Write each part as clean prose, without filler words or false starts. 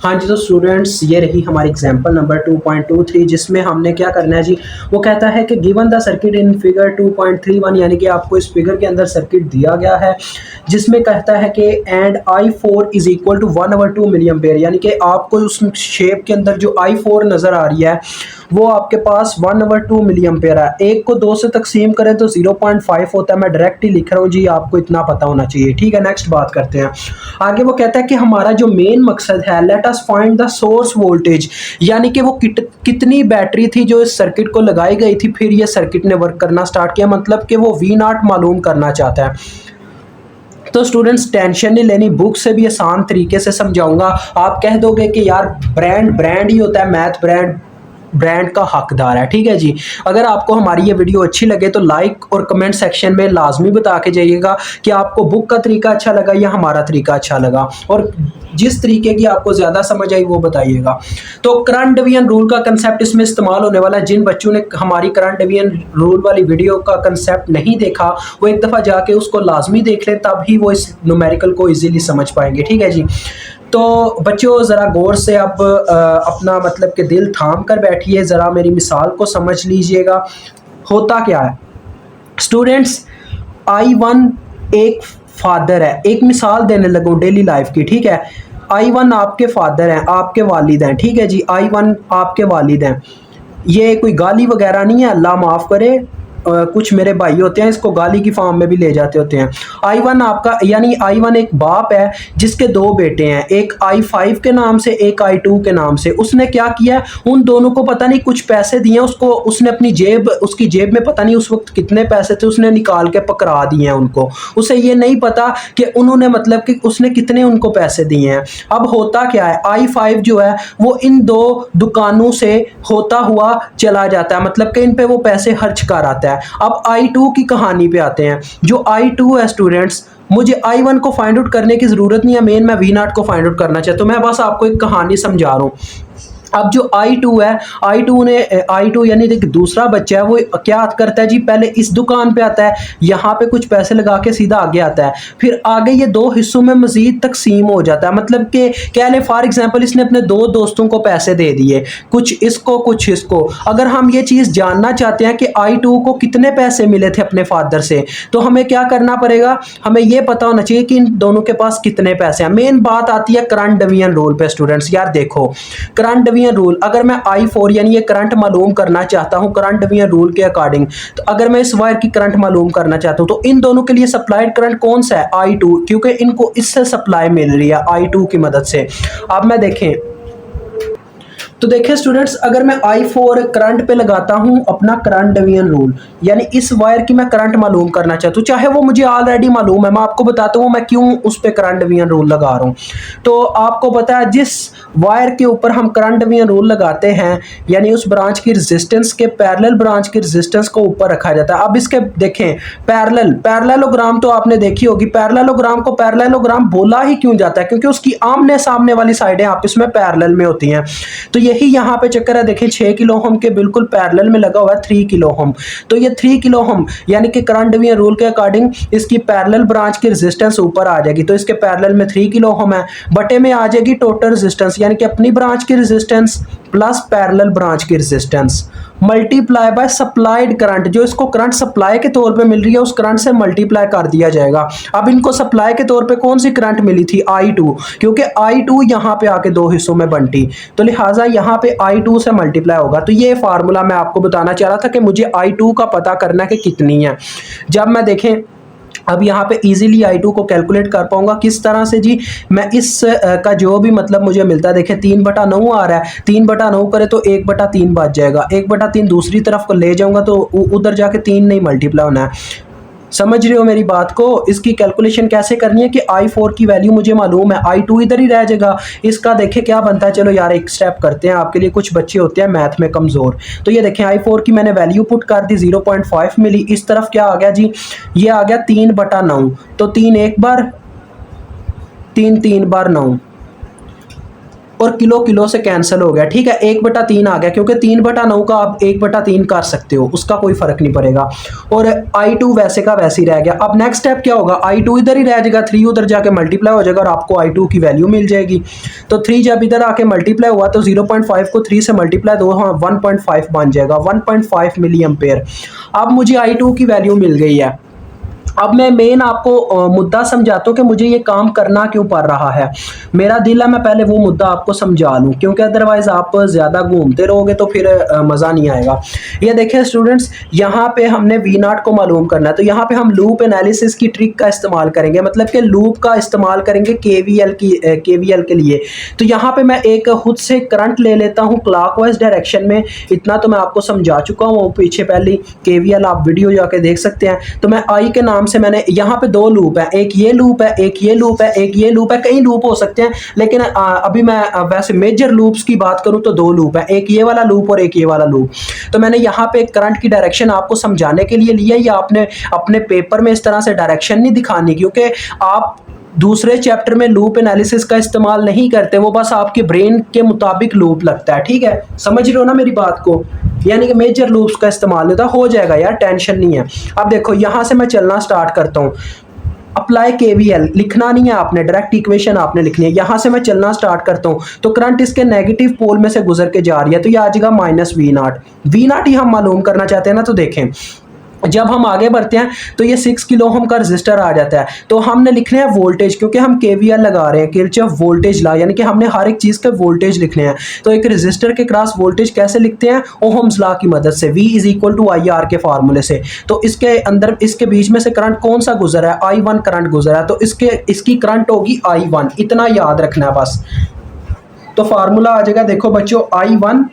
हाँ जी, तो स्टूडेंट्स ये रही हमारी एग्जांपल नंबर 2.23 जिसमें हमने क्या करना है जी। वो कहता है कि given the circuit in figure 2.31, यानी कि आपको इस फिगर के अंदर सर्किट दिया गया है जिसमें कहता है कि and I4 is equal to 1/2 milli ampere, यानी कि आपको उस शेप के अंदर जो I4 नज़र आ रही है वो आपके पास 1/2 मिली एम्पेयर है। एक को 2 से तकसीम करें तो 0.5 होता है। मैं डायरेक्ट ही लिख रहा हूँ जी, आपको इतना पता होना चाहिए। ठीक है, नेक्स्ट बात करते हैं। आगे वो कहता है कि हमारा जो मेन मकसद है, let us find the source voltage, यानी कि वो कितनी बैटरी थी जो इस सर्किट को लगाई गई थी, फिर ये सर्किट ने वर्क करना स्टार्ट किया, मतलब कि वो V0 मालूम करना चाहता है। तो स्टूडेंट्स टेंशन नहीं लेनी, बुक से भी आसान तरीके से समझाऊंगा। आप कह दोगे कि यार ब्रांड ब्रांड ही होता है, मैथ ब्रांड ब्रांड का हकदार है। ठीक है जी। अगर आपको हमारी ये वीडियो अच्छी लगे तो लाइक और कमेंट सेक्शन में लाजमी बता के जाइएगा कि आपको बुक का तरीका अच्छा लगा या हमारा तरीका अच्छा लगा, और जिस तरीके की आपको ज़्यादा समझ आई वो बताइएगा। तो करंट डिवीजन रूल का कंसेप्ट इसमें इस्तेमाल होने वाला है। जिन बच्चों ने हमारी करंट डिवीजन रूल वाली वीडियो का कंसेप्ट नहीं देखा वो एक दफ़ा जाके उसको लाजमी देख लें, तब ही वो इस न्यूमेरिकल को इजीली समझ पाएंगे। ठीक है जी। तो बच्चों ज़रा गौर से अब अपना मतलब कि दिल थाम कर बैठिए, ज़रा मेरी मिसाल को समझ लीजिएगा। होता क्या है स्टूडेंट्स, I1 एक फादर है, एक मिसाल देने लगूँ डेली लाइफ की। ठीक है, I1 आपके फादर हैं, आपके वालिद हैं। ठीक है जी, I1 आपके वालिद हैं। ये कोई गाली वगैरह नहीं है, अल्लाह माफ़ करे। कुछ मेरे भाई होते हैं इसको गाली की फॉर्म में भी ले जाते होते हैं। I1 आपका, यानी I1 एक बाप है जिसके दो बेटे हैं, एक I5 के नाम से, एक I2 के नाम से। उसने क्या किया, उन दोनों को पता नहीं कुछ पैसे दिए उसको, उसने अपनी जेब, उसकी जेब में पता नहीं उस वक्त कितने पैसे थे, उसने निकाल के पकड़ा दिए हैं उनको। उसे ये नहीं पता कि उन्होंने मतलब कि उसने कितने उनको पैसे दिए हैं। अब होता क्या है, I5 जो है वो इन दो दुकानों से होता हुआ चला जाता है, मतलब कि इन पे वो पैसे खर्च कर आता है। अब I2 की कहानी पे आते हैं। जो I2 है स्टूडेंट्स, मुझे I1 को फाइंड आउट करने की जरूरत नहीं है, मेन मैं V0 को फाइंड आउट करना चाहता हूं। मैं बस आपको एक कहानी समझा रहा हूं। अब जो I2 है, I2 यानी एक दूसरा बच्चा है, वो क्या करता है जी, पहले इस दुकान पे आता है, यहाँ पे कुछ पैसे लगा के सीधा आगे आता है, फिर आगे ये दो हिस्सों में मजीद तकसीम हो जाता है। मतलब कि कह लें फॉर एग्जांपल इसने अपने दो दोस्तों को पैसे दे दिए, कुछ इसको कुछ इसको। अगर हम ये चीज़ जानना चाहते हैं कि I2 को कितने पैसे मिले थे अपने फादर से, तो हमें क्या करना पड़ेगा, हमें ये पता होना चाहिए कि इन दोनों के पास कितने पैसे हैं। मेन बात आती है करंट डिवीजन रूल पे स्टूडेंट्स। यार देखो, करंट डिवीजन रूल, अगर मैं I4 यानी ये करंट मालूम करना चाहता हूं करंट डिवीजन रूल के अकॉर्डिंग, तो अगर मैं इस वायर की करंट मालूम करना चाहता हूं तो इन दोनों के लिए सप्लाइड करंट कौन सा है, I2, क्योंकि इनको इससे सप्लाई मिल रही है I2 की मदद से। अब मैं देखें तो देखिए स्टूडेंट्स, अगर मैं I4 करंट पे लगाता हूं अपना करंट डिवीजन रूल, यानी इस वायर की मैं करंट मालूम करना चाहता हूं, चाहे वो मुझे ऑलरेडी मालूम है, मैं आपको बताता हूं मैं क्यों उस पे करंट डिवीजन रूल लगा रहा हूं। तो आपको पता है जिस वायर के ऊपर हम करंट डिवीजन रूल लगाते हैं, यानी उस ब्रांच की रेजिस्टेंस के पैरेलल ब्रांच की रेजिस्टेंस को ऊपर रखा जाता है। अब इसके देखें पैरेललोग्राम तो आपने देखी होगी, पैरेललोग्राम को पैरेललोग्राम बोला ही क्यों जाता है, क्योंकि उसकी आमने सामने वाली साइडें आपस में पैरेलल में होती हैं। तो यही यहाँ पे चक्कर है। देखिए 6 किलो ओम के बिल्कुल पैरेलल में लगा हुआ है 3 किलो ओम, तो ये 3 किलो ओम यानी कि करंट डिवीजन रूल के अकॉर्डिंग इसकी पैरेलल ब्रांच की रेजिस्टेंस ऊपर आ जाएगी। तो इसके पैरेलल में 3 किलो ओम है, बटे में आ जाएगी टोटल रेजिस्टेंस, यानी कि अपनी ब्रांच की रेजिस्टेंस प्लस पैरेलल ब्रांच की resistance multiply by supplied current, जो इसको करंट सप्लाई के तौर पे मिल रही है उस करंट से मल्टीप्लाई कर दिया जाएगा। अब इनको सप्लाई के तौर पे कौन सी करंट मिली थी, I2, क्योंकि I2 यहाँ पे आके दो हिस्सों में बंटी, तो लिहाजा यहाँ पे I2 से मल्टीप्लाई होगा। तो ये फार्मूला मैं आपको बताना चाह रहा था कि मुझे I2 का पता करना है कि कितनी है। जब मैं देखें अब यहाँ पे इजीली I2 को कैलकुलेट कर पाऊंगा किस तरह से जी, मैं इस का जो भी मतलब मुझे मिलता है, देखें 3/9 आ रहा है, 3/9 करे तो 1/3 बच जाएगा, 1/3 दूसरी तरफ को ले जाऊंगा तो उधर जाके 3 नहीं मल्टीप्लाई होना है। समझ रहे हो मेरी बात को। इसकी कैलकुलेशन कैसे करनी है कि I4 की वैल्यू मुझे मालूम है, I2 इधर ही रह जाएगा। इसका देखें क्या बनता है, चलो यार एक स्टेप करते हैं आपके लिए, कुछ बच्चे होते हैं मैथ में कमज़ोर। तो ये देखें I4 की मैंने वैल्यू पुट कर दी, 0.5 मिली। इस तरफ क्या आ गया जी, ये आ गया 3/9, तो 3 एक बार, 3 3 बार 9, और किलो किलो से कैंसिल हो गया, ठीक है, 1/3 आ गया, क्योंकि 3/9 का आप 1/3 कर सकते हो, उसका कोई फर्क नहीं पड़ेगा। और I2 वैसे का वैसे ही रह गया। अब नेक्स्ट स्टेप क्या होगा, I2 इधर ही रह जाएगा, 3 उधर जाके मल्टीप्लाई हो जाएगा और आपको I2 की वैल्यू मिल जाएगी। तो 3 जब इधर आके मल्टीप्लाई हुआ तो 0.5 को 3 से मल्टीप्लाई दो, हाँ 1.5 बन जाएगा, 1.5 मिली एम्पेयर। अब मुझे I2 की वैल्यू मिल गई है। अब मैं मेन आपको मुद्दा समझाता हूँ कि मुझे ये काम करना क्यों पड़ रहा है। मेरा दिल है मैं पहले वो मुद्दा आपको समझा लूँ, क्योंकि अदरवाइज आप ज़्यादा घूमते रहोगे तो फिर मज़ा नहीं आएगा। ये देखें स्टूडेंट्स, यहाँ पे हमने V0 को मालूम करना है, तो यहाँ पे हम लूप एनालिसिस की ट्रिक का इस्तेमाल करेंगे, मतलब कि लूप का इस्तेमाल करेंगे KVL के लिए। तो यहाँ पे मैं एक खुद से करंट ले लेता हूँ क्लॉकवाइज डायरेक्शन में। इतना तो मैं आपको समझा चुका हूँ पीछे, पहली KVL आप वीडियो जाके देख सकते हैं। तो मैं I के नाम से मैंने यहाँ पे 2 लूप है, एक ये लूप है, एक ये लूप है, एक ये लूप है, कई लूप हो सकते हैं, लेकिन अभी मैं वैसे मेजर लूप्स की बात करूं तो 2 लूप है, एक ये वाला लूप और एक ये वाला लूप। तो मैंने यहाँ पे करंट की डायरेक्शन आपको समझाने के लिए लिया, या आपने अपने पेपर में इस तरह से डायरेक्शन नहीं दिखानी, क्योंकि आप दूसरे चैप्टर में लूप एनालिसिस का इस्तेमाल नहीं करते, वो बस आपके ब्रेन के मुताबिक लूप लगता है, ठीक है, समझ रहे हो ना मेरी बात को, यानी कि मेजर लूप्स का इस्तेमाल नहीं होता। हो जाएगा यार, टेंशन नहीं है। अब देखो यहाँ से मैं चलना स्टार्ट करता हूँ, अप्लाई KVL लिखना नहीं है आपने, डायरेक्ट इक्वेशन आपने लिखनी है। यहाँ से मैं चलना स्टार्ट करता हूँ तो करंट इसके नेगेटिव पोल में से गुजर के जा रही है, तो ये आ जाएगा -V0 ही हम मालूम करना चाहते हैं ना। तो देखें जब हम आगे बढ़ते हैं तो ये 6 किलो ओम का रजिस्टर आ जाता है, तो हमने लिखने हैं वोल्टेज, क्योंकि हम KVL लगा रहे हैं, किरचॉफ वोल्टेज लॉ, यानी कि हमने हर एक चीज़ के वोल्टेज लिखने हैं। तो एक रजिस्टर के क्रॉस वोल्टेज कैसे लिखते हैं, ओहम्स लॉ की मदद से, V = IR के फार्मूले से। तो इसके अंदर इसके बीच में से करंट कौन सा गुजर है, I1 करंट गुजरा है, तो इसकी करंट होगी I1, इतना याद रखना है बस। तो फार्मूला आ जाएगा, देखो बच्चों, I1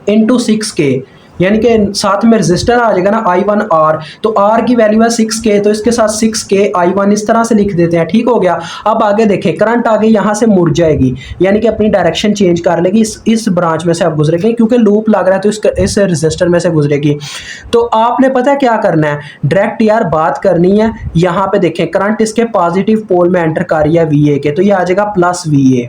× 6K, यानी कि साथ में रजिस्टर आ जाएगा ना I1R, तो R की वैल्यू है 6K, तो इसके साथ 6K I1 इस तरह से लिख देते हैं, ठीक हो गया। अब आगे देखें, करंट आगे यहाँ से मुड़ जाएगी, यानी कि अपनी डायरेक्शन चेंज कर लेगी, इस ब्रांच में से अब गुजरेगी, क्योंकि लूप लग रहा है तो इस रजिस्टर में से गुजरेगी। तो आपने पता है क्या करना है, डायरेक्ट यार बात करनी है। यहाँ पे देखें करंट इसके पॉजिटिव पोल में एंटर कर रही है VA के, तो ये आ जाएगा +VA।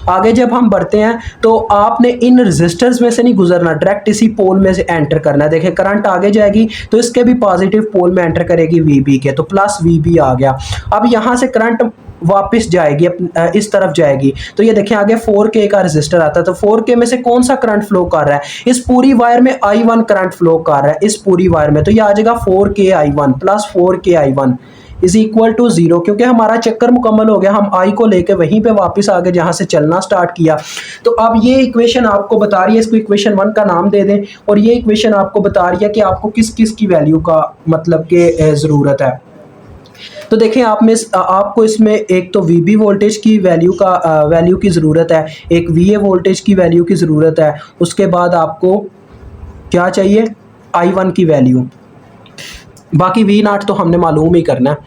आगे जब हम बढ़ते हैं तो आपने इन रजिस्टर्स में से नहीं गुजरना, डायरेक्ट इसी पोल में से एंटर करना है। देखिए करंट आगे जाएगी तो इसके भी पॉजिटिव पोल में एंटर करेगी VB के, तो +VB आ गया। अब यहाँ से करंट वापस जाएगी, इस तरफ जाएगी, तो ये देखें आगे 4K का रजिस्टर आता है, तो 4K में से कौन सा करंट फ्लो कर रहा है, इस पूरी वायर में I1 करंट फ्लो कर रहा है, इस पूरी वायर में, तो ये आ जाएगा 4K I1 +4K I1 = 0, क्योंकि हमारा चक्कर मुकम्मल हो गया, हम I को लेके वहीं पे वापस आ गए जहां से चलना स्टार्ट किया। तो अब ये इक्वेशन आपको बता रही है, इसको इक्वेशन 1 का नाम दे दें, और ये इक्वेशन आपको बता रही है कि आपको किस किस की वैल्यू का मतलब के ज़रूरत है। तो देखें आपको इसमें एक तो VB वोल्टेज की वैल्यू की ज़रूरत है, एक VA वोल्टेज की वैल्यू की ज़रूरत है, उसके बाद आपको क्या चाहिए, I1 की वैल्यू, बाकी V0 तो हमने मालूम ही करना है।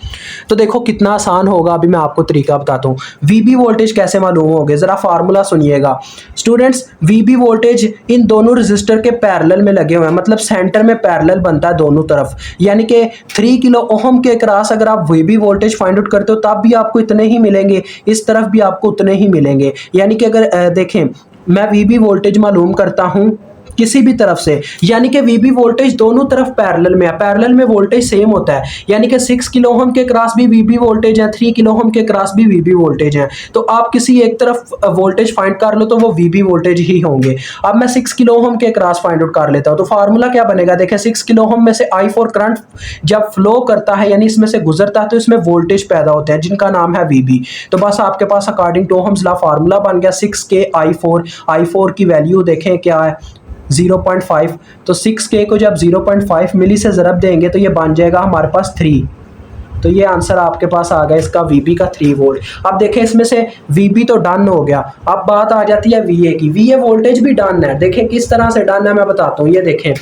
तो देखो कितना आसान होगा, अभी मैं आपको तरीका बताता हूँ। VB वोल्टेज कैसे मालूम होंगे, ज़रा फार्मूला सुनिएगा स्टूडेंट्स। VB वोल्टेज इन दोनों रजिस्टर के पैरेलल में लगे हुए हैं, मतलब सेंटर में पैरेलल बनता है दोनों तरफ, यानी कि 3 किलो ओम के क्रॉस अगर आप VB वोल्टेज फाइंड आउट करते हो तब भी आपको इतने ही मिलेंगे, इस तरफ भी आपको उतने ही मिलेंगे। यानी कि अगर देखें मैं VB वोल्टेज मालूम करता हूँ किसी भी तरफ से, यानी कि VB वोल्टेज दोनों तरफ पैरेलल में है, पैरेलल में वोल्टेज सेम होता है, यानी कि 6 किलो ओम के क्रॉस भी VB वोल्टेज है, 3 किलो ओम के क्रॉस भी VB वोल्टेज है। तो आप किसी एक तरफ वोल्टेज फाइंड कर लो तो वो VB वोल्टेज ही होंगे। अब मैं 6 किलो ओम के क्रॉस फाइंड आउट कर लेता हूँ, तो फार्मूला क्या बनेगा, देखें 6 किलो ओम में से I4 करंट जब फ्लो करता है, यानी इसमें से गुजरता है, तो इसमें वोल्टेज पैदा होते हैं जिनका नाम है VB। तो बस आपके पास according to Ohm's law formula बन गया 6K I4 की वैल्यू देखें क्या है 0.5, तो 6K को जब 0.5 मिली से ज़रब देंगे तो ये बन जाएगा हमारे पास 3। तो ये आंसर आपके पास आ गया इसका VB का 3 वोल्ट। अब देखें इसमें से VB तो डन हो गया, अब बात आ जाती है VA की। VA वोल्टेज भी डन है, देखें किस तरह से डन है मैं बताता हूँ। ये देखें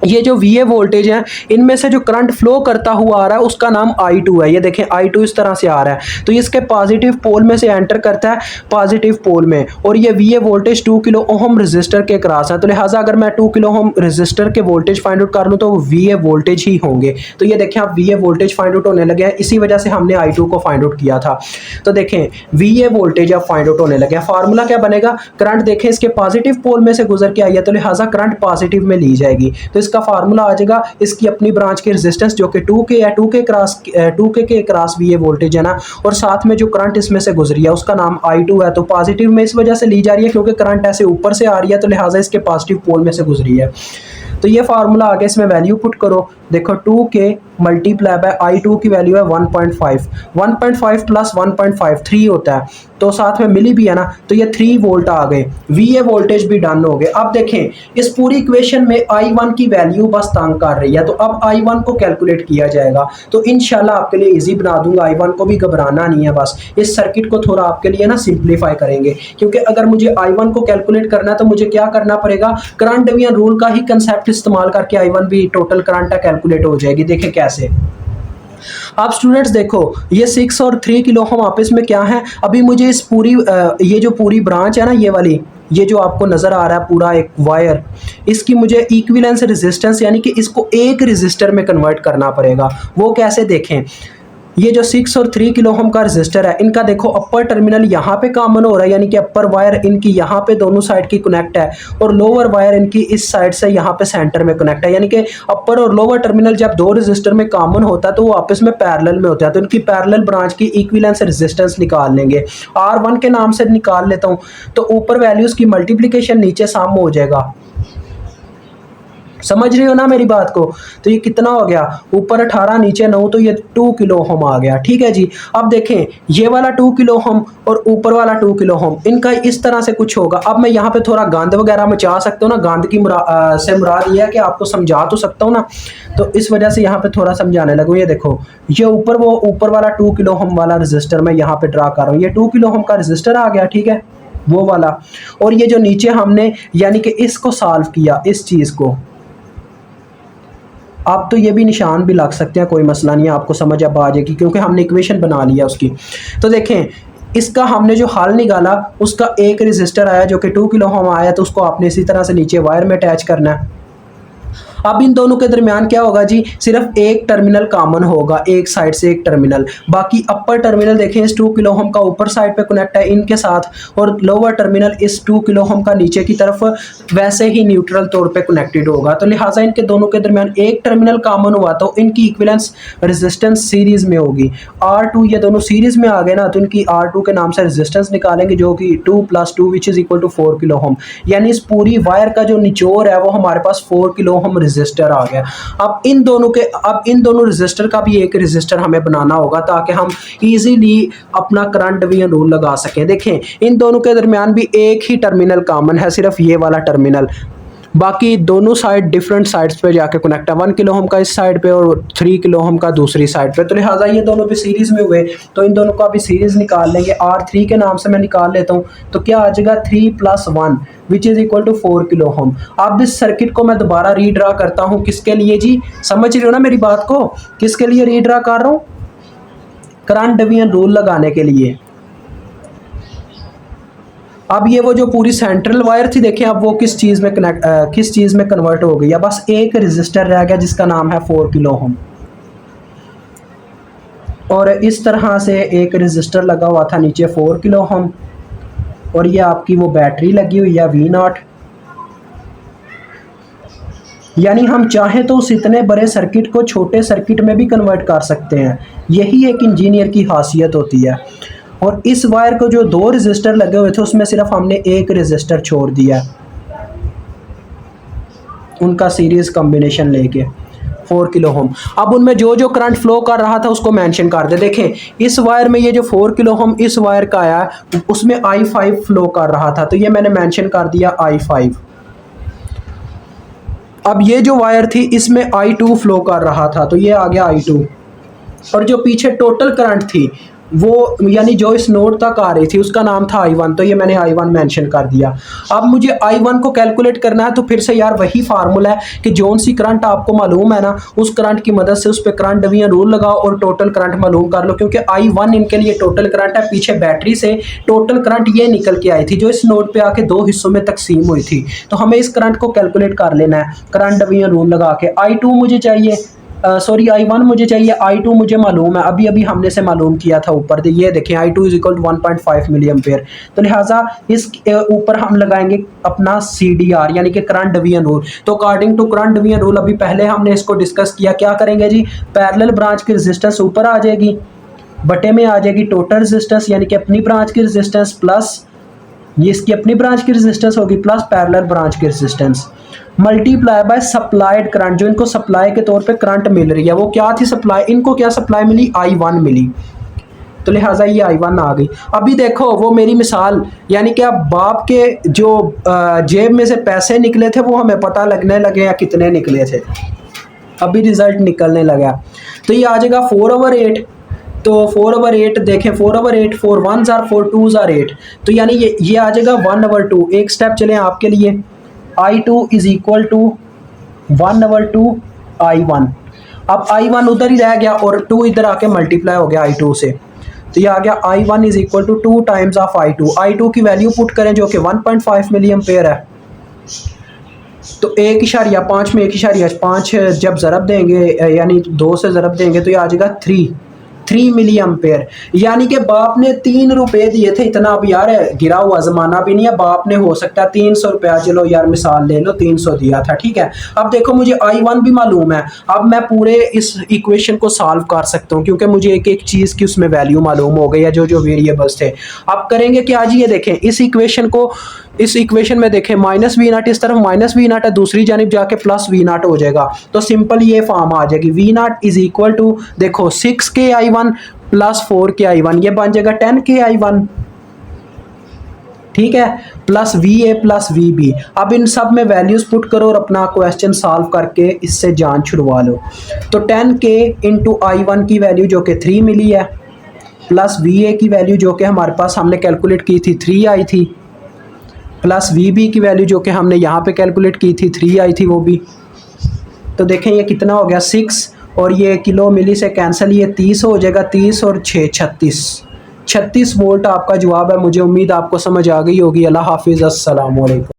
ये जो वी ए वोल्टेज है, इनमें से जो करंट फ्लो करता हुआ आ रहा है उसका नाम I2 है। ये देखें I2 इस तरह से आ रहा है, तो इसके पॉजिटिव पोल में से एंटर करता है पॉजिटिव पोल में, और ये V A voltage 2 kilo ohm resistor के क्रॉस है। तो लिहाजा अगर मैं 2 किलो ओम रजिस्टर के वोल्टेज फाइंड आउट कर लूँ तो वी ए वोल्टेज ही होंगे। तो ये देखें आप V A voltage find out होने लगे हैं, इसी वजह से हमने I2 को फाइंड आउट किया था। तो देखें वी ए वोल्टेज अब फाइंड आउट होने लगे। फार्मूला क्या बनेगा, करंट देखें इसके पॉजिटिव पोल में से गुजर के आई है, तो लिहाजा करंट पॉजिटिव में ली जाएगी। तो इसका फार्मूला आ जाएगा, इसकी अपनी ब्रांच की रेजिस्टेंस जो कि 2K है, 2K के क्रॉस वी ए वोल्टेज है ना, और साथ में जो करंट इसमें से गुजरी है उसका नाम I2 है। तो पॉजिटिव में इस वजह से ली जा रही है क्योंकि करंट ऐसे ऊपर से आ रही है, तो लिहाजा इसके पॉजिटिव पोल में से गुजरी है। तो ये फार्मूला आगे इसमें वैल्यू पुट करो, देखो 2K मल्टीप्लाई बाय I2 की वैल्यू है 1.5, 1.5 प्लस 1.5 3 होता है, तो साथ में मिली भी है ना, तो ये 3 वोल्ट आ गए। वी ए वोल्टेज भी डन हो गए। अब देखें इस पूरी इक्वेशन में I1 की वैल्यू बस तंग कर रही है, तो अब I1 को कैलकुलेट किया जाएगा। तो इंशाल्लाह आपके लिए इजी बना दूंगा, I1 को भी घबराना नहीं है, बस इस सर्किट को थोड़ा आपके लिए ना सिंप्लीफाई करेंगे, क्योंकि अगर मुझे I1 को कैलकुलेट करना है तो मुझे क्या करना पड़ेगा, करंट डिवीजन रूल का ही कंसेप्ट इस्तेमाल करके I1 भी टोटल करंट कैलकुलेट हो जाएगी। देखें कैसे। आप स्टूडेंट्स देखो ये 6 और 3 किलो हम आपस में क्या है, अभी मुझे इस पूरी ये जो पूरी ब्रांच है ना, ये वाली, ये जो आपको नज़र आ रहा है पूरा एक वायर, इसकी मुझे इक्विवेलेंस रेजिस्टेंस यानी कि इसको एक रेजिस्टर में कन्वर्ट करना पड़ेगा। वो कैसे देखें, ये जो 6 और 3 किलो ओम का रेजिस्टर है, इनका देखो अपर टर्मिनल यहाँ पे कॉमन हो रहा है, यानी कि अपर वायर इनकी यहाँ पे दोनों साइड की कनेक्ट है, और लोअर वायर इनकी इस साइड से यहाँ पे सेंटर में कनेक्ट है, यानी कि अपर और लोअर टर्मिनल जब दो रेजिस्टर में कॉमन होता है तो वो आपस में पैरेलल में होता है। तो इनकी पैरेलल ब्रांच की इक्विवेलेंस रेजिस्टेंस निकाल लेंगे, R1 के नाम से निकाल लेता हूँ, तो ऊपर वैल्यूज की मल्टीप्लीकेशन नीचे सम हो जाएगा। समझ रही हो ना मेरी बात को। तो ये कितना हो गया, ऊपर 18 नीचे 9, तो ये 2 किलो ओम आ गया। ठीक है जी। अब देखें ये वाला 2 किलो ओम और ऊपर वाला 2 किलो ओम, इनका इस तरह से कुछ होगा। अब मैं यहाँ पे थोड़ा गांध वगैरह मचा सकता हूँ ना, गांध की से मुराद ये है कि आपको समझा तो सकता हूँ ना, तो इस वजह से यहाँ पे थोड़ा समझाने लगूँ। ये देखो ये ऊपर, वो ऊपर वाला 2 किलो ओम वाला रजिस्टर मैं यहाँ पे ड्रा कर रहा हूँ, ये 2 किलो ओम का रजिस्टर आ गया। ठीक है, वो वाला, और ये जो नीचे हमने यानी कि इसको सॉल्व किया, इस चीज़ को, आप तो ये भी निशान भी लग सकते हैं, कोई मसला नहीं है, आपको समझ अब आ जाएगी क्योंकि हमने इक्वेशन बना लिया उसकी। तो देखें इसका हमने जो हल निकाला उसका एक रेजिस्टर आया जो कि 2 किलो ओम आया, तो उसको आपने इसी तरह से नीचे वायर में अटैच करना है। अब इन दोनों के दरमियान क्या होगा जी, सिर्फ एक टर्मिनल कॉमन होगा, एक साइड से एक टर्मिनल, बाकी अपर टर्मिनल देखें इस 2 किलो ओम का ऊपर साइड पे कनेक्ट है इनके साथ, और लोअर टर्मिनल इस 2 किलो ओम का नीचे की तरफ वैसे ही न्यूट्रल तौर पे कनेक्टेड होगा। तो लिहाजा इनके दोनों के दरमियान एक टर्मिनल कॉमन हुआ तो इनकी इक्विवेलेंस रेजिस्टेंस सीरीज में होगी। R2 ये दोनों सीरीज में आ गए ना, तो इनकी R2 के नाम से रेजिस्टेंस निकालेंगे जो कि 2 + 2 which is equal to 4 kilo ohm, यानी इस पूरी वायर का जो निचोड़ है वो हमारे पास 4 किलो ओम रेजिस्टर आ गया। अब इन दोनों रेजिस्टर का भी एक रेजिस्टर हमें बनाना होगा ताकि हम इजीली अपना करंट डिवीजन रूल लगा सकें। देखें इन दोनों के दरमियान भी एक ही टर्मिनल कॉमन है, सिर्फ ये वाला टर्मिनल, बाकी दोनों साइड डिफरेंट साइड्स पे जाके कनेक्ट है, 1 किलो ओम का इस साइड पे और 3 किलो ओम का दूसरी साइड पे। तो लिहाजा ये दोनों भी सीरीज में हुए, तो इन दोनों का भी सीरीज निकाल लेंगे। R3 के नाम से मैं निकाल लेता हूँ, तो क्या आ जाएगा 3 + 1 which is equal to 4 kilo ohm. अब इस सर्किट को मैं दोबारा रीड्रा करता हूँ, किसके लिए जी, समझ रहे हो ना मेरी बात को, किसके लिए रीड्रा कर रहा हूँ, करंट डिवीजन रूल लगाने के लिए। अब ये वो जो पूरी सेंट्रल वायर थी देखिए, अब वो किस चीज़ में कन्वर्ट हो गई है, बस एक रेजिस्टर रह गया जिसका नाम है 4 किलो ओम, और इस तरह से एक रेजिस्टर लगा हुआ था नीचे 4 किलो ओम, और ये आपकी वो बैटरी लगी हुई है V0। यानी हम चाहें तो उस इतने बड़े सर्किट को छोटे सर्किट में भी कन्वर्ट कर सकते हैं, यही एक इंजीनियर की खासियत होती है। और इस वायर को जो 2 रेजिस्टर लगे हुए थे उसमें सिर्फ हमने एक रेजिस्टर छोड़ दिया, उनका सीरीज कॉम्बिनेशन लेके 4 किलो ओम। अब उनमें जो जो करंट फ्लो कर रहा था उसको मेंशन कर दे। देखें इस वायर में ये जो 4 किलो ओम इस वायर का आया, उसमें I5 फ्लो कर रहा था, तो ये मैंने मेंशन कर दिया I5। अब ये जो वायर थी इसमें I2 फ्लो कर रहा था, तो ये आ गया I2। और जो पीछे टोटल करंट थी वो यानी जो इस नोड तक आ रही थी उसका नाम था I1, तो ये मैंने I1 मेंशन कर दिया। अब मुझे I1 को कैलकुलेट करना है, तो फिर से यार वही फार्मूला है कि जोन सी करंट आपको मालूम है ना, उस करंट की मदद से उस पर करंट डिवीजन रूल लगाओ और टोटल करंट मालूम कर लो, क्योंकि I1 इनके लिए टोटल करंट है। पीछे बैटरी से टोटल करंट ये निकल के आई थी जो इस नोड पे आके दो हिस्सों में तकसीम हुई थी, तो हमें इस करंट को कैलकुलेट कर लेना है करंट डिवीजन रूल लगा के। I2 मुझे चाहिए, सॉरी I1 मुझे चाहिए, I2 मुझे मालूम है, अभी अभी हमने से मालूम किया था ऊपर, तो ये देखें I2 is equal to 1.5 milli ampere. तो लिहाजा इस ऊपर हम लगाएंगे अपना CDR यानी कि करंट डिवीजन रूल। तो according to current division rule अभी पहले हमने इसको डिस्कस किया, क्या करेंगे जी, पैरेलल ब्रांच की रेजिस्टेंस ऊपर आ जाएगी, बटे में आ जाएगी टोटल रेजिस्टेंस यानी कि अपनी ब्रांच की रेजिस्टेंस प्लस ये इसकी अपनी ब्रांच की रेजिस्टेंस होगी प्लस पैरेलल ब्रांच की resistance multiply by supplied current, जो इनको सप्लाई के तौर पे करंट मिल रही है वो क्या थी सप्लाई, इनको क्या सप्लाई मिली, I1 मिली, तो लिहाजा ये I1 आ गई। अभी देखो वो मेरी मिसाल यानी कि अब बाप के जो जेब में से पैसे निकले थे वो हमें पता लगने लगे या कितने निकले थे, अभी रिजल्ट निकलने लगा। तो ये आ जाएगा 4/8, तो 4/8 देखें, 4/8, 4 1s आर 4 2s आर 8, तो यानी ये आ जाएगा 1/2। एक स्टेप चलें आपके लिए, I2 is equal to 1/2 I1। अब I1 उधर ही रह गया और 2 इधर आके मल्टीप्लाई हो गया I2 से, तो ये आ गया I1 is equal to 2 times of I2। I2 की वैल्यू पुट करें जो कि 1.5 मिली एम्पेयर है, तो 1.5 में 1.5 जब ज़रब देंगे यानी 2 से ज़रब देंगे तो ये आ जाएगा 3 मिली एम्पेयर। यानी कि बाप ने 3 रुपए दिए थे, इतना अब यार गिरा हुआ ज़माना भी नहीं है, बाप ने हो सकता है 300 रुपया, चलो यार मिसाल ले लो 300 दिया था, ठीक है। अब देखो मुझे I1 भी मालूम है, अब मैं पूरे इस इक्वेशन को सॉल्व कर सकता हूँ क्योंकि मुझे एक एक चीज़ की उसमें वैल्यू मालूम हो गई है, जो जो वेरिएबल्स थे। अब करेंगे कि आज ये देखें इस इक्वेशन में देखें -V0 इस तरफ -V0 है, दूसरी जानिब जाके +V0 हो जाएगा, तो सिंपल ये फॉर्म आ जाएगी, V0 इज इक्वल टू देखो 6K I1 plus 4K I1, ये बन जाएगा 10K I1, ठीक है, प्लस VA प्लस VB। अब इन सब में वैल्यूज पुट करो और अपना क्वेश्चन सॉल्व करके इससे जान छुड़वा लो। तो 10K इंटू I1 की वैल्यू जो कि 3 मिली है, प्लस VA की वैल्यू जो कि हमारे पास हमने कैलकुलेट की थी 3 आई थी, प्लस VB की वैल्यू जो कि हमने यहाँ पे कैलकुलेट की थी 3 आई थी वो भी। तो देखें ये कितना हो गया 6 और ये किलो मिली से कैंसिल, ये 30 हो जाएगा, 30 और 6 36 वोल्ट आपका जवाब है। मुझे उम्मीद आपको समझ आ गई होगी। अल्लाह हाफिज़, अस्सलाम वालेकुम।